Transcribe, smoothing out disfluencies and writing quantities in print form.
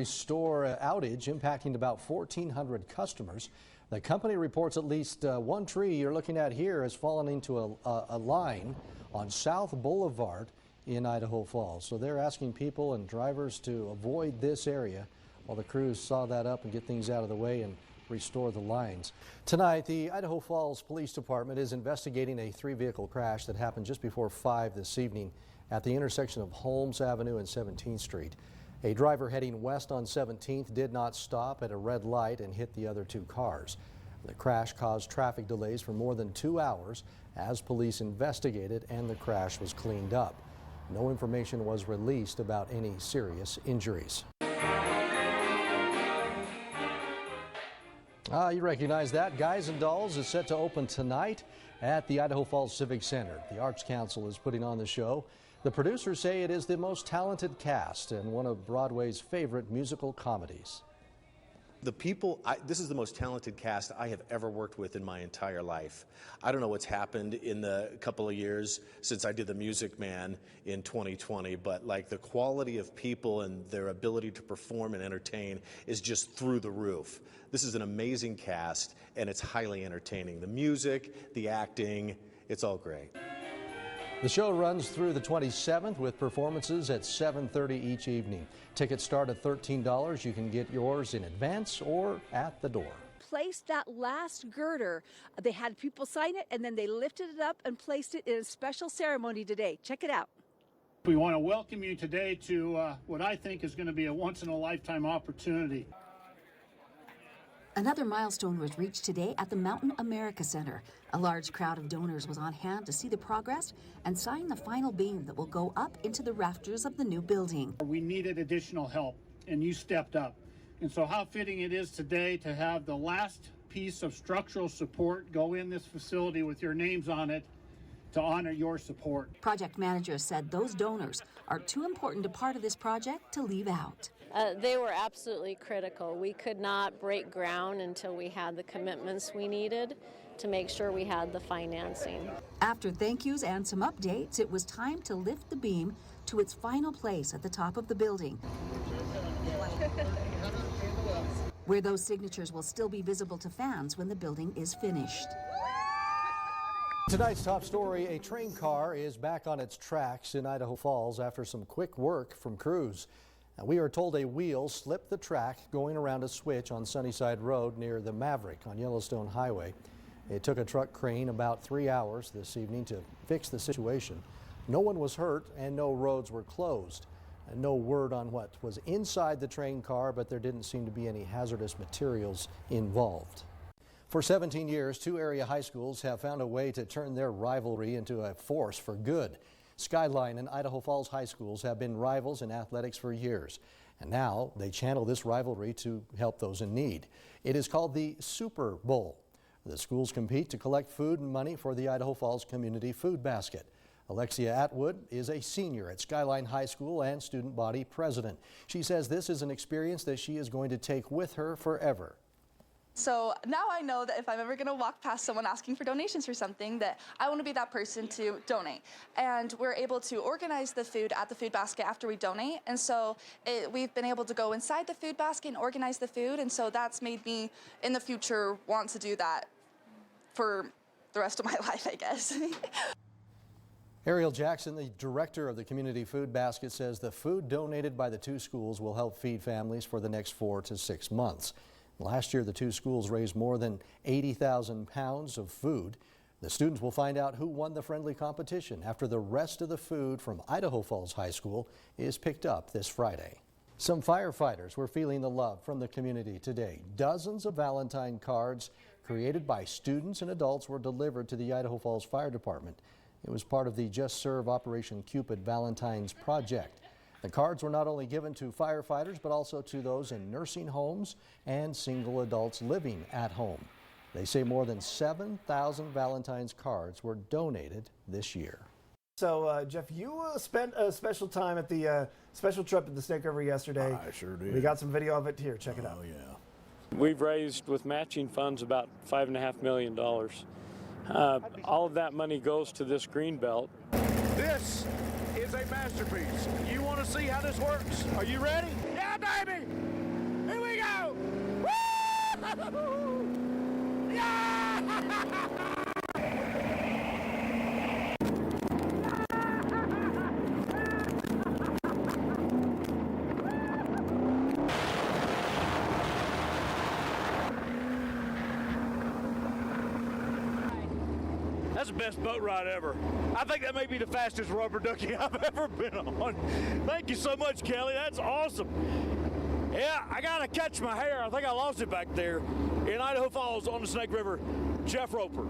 Store outage impacting about 1,400 customers. The company reports at least one tree you're looking at here has fallen into a line on South Boulevard in Idaho Falls. So they're asking people and drivers to avoid this area while the crews saw that up and get things out of the way and restore the lines. Tonight, the Idaho Falls Police Department is investigating a 3-vehicle crash that happened just before 5 this evening at the intersection of Holmes Avenue and 17th Street. A driver heading west on 17th did not stop at a red light and hit the other 2 cars. The crash caused traffic delays for more than 2 hours as police investigated and the crash was cleaned up. No information was released about any serious injuries. You recognize that. Guys and Dolls is set to open tonight at the Idaho Falls Civic Center. The Arts Council is putting on the show. The producers say it is the most talented cast and one of Broadway's favorite musical comedies. This is the most talented cast I have ever worked with in my entire life. I don't know what's happened in the couple of years since I did The Music Man in 2020, but like the quality of people and their ability to perform and entertain is just through the roof. This is an amazing cast and it's highly entertaining. The music, the acting, it's all great. The show runs through the 27th with performances at 7:30 each evening. Tickets start at $13. You can get yours in advance or at the door. Placed that last girder. They had people sign it and then they lifted it up and placed it in a special ceremony today. Check it out. We want to welcome you today to what I think is going to be a once-in-a-lifetime opportunity. Another milestone was reached today at the Mountain America Center. A large crowd of donors was on hand to see the progress and sign the final beam that will go up into the rafters of the new building. We needed additional help, and you stepped up. And so how fitting it is today to have the last piece of structural support go in this facility with your names on it to honor your support. Project managers said those donors are too important a part of this project to leave out. They were absolutely critical. We could not break ground until we had the commitments we needed to make sure we had the financing. After thank yous and some updates, it was time to lift the beam to its final place at the top of the building, where those signatures will still be visible to fans when the building is finished. Tonight's top story, a train car is back on its tracks in Idaho Falls after some quick work from crews. Now, we are told a wheel slipped the track going around a switch on Sunnyside Road near the Maverick on Yellowstone Highway. It took a truck crane about 3 hours this evening to fix the situation. No one was hurt and no roads were closed. And no word on what was inside the train car, but there didn't seem to be any hazardous materials involved. For 17 years, 2 area high schools have found a way to turn their rivalry into a force for good. Skyline and Idaho Falls high schools have been rivals in athletics for years, and now they channel this rivalry to help those in need. It is called the Super Bowl. The schools compete to collect food and money for the Idaho Falls Community Food Basket. Alexia Atwood is a senior at Skyline High School and student body president. She says this is an experience that she is going to take with her forever. So now I know that if I'm ever going to walk past someone asking for donations for something, that I want to be that person to donate. And we're able to organize the food at the food basket after we donate. And so we've been able to go inside the food basket and organize the food. And so that's made me, in the future, want to do that for the rest of my life, I guess. Ariel Jackson, the director of the Community Food Basket, says the food donated by the 2 schools will help feed families for the next 4 to 6 months. Last year, the 2 schools raised more than 80,000 pounds of food. The students will find out who won the friendly competition after the rest of the food from Idaho Falls High School is picked up this Friday. Some firefighters were feeling the love from the community today. Dozens of Valentine cards created by students and adults were delivered to the Idaho Falls Fire Department. It was part of the Just Serve Operation Cupid Valentine's Project. The cards were not only given to firefighters, but also to those in nursing homes and single adults living at home. They say more than 7,000 Valentine's cards were donated this year. So, Jeff, you spent a special time at the special trip at the Snake River yesterday. I sure did. We got some video of it here. Check it out. Oh, yeah. We've raised, with matching funds, about $5.5 million. All of that money goes to this green belt. This is a masterpiece. You want to see how this works? Are you ready? Yeah, baby! That's the best boat ride ever. I think that may be the fastest rubber ducky I've ever been on. Thank you so much, Kelly. That's awesome. Yeah, I gotta catch my hair. I think I lost it back there in Idaho Falls on the Snake River. Jeff Roper.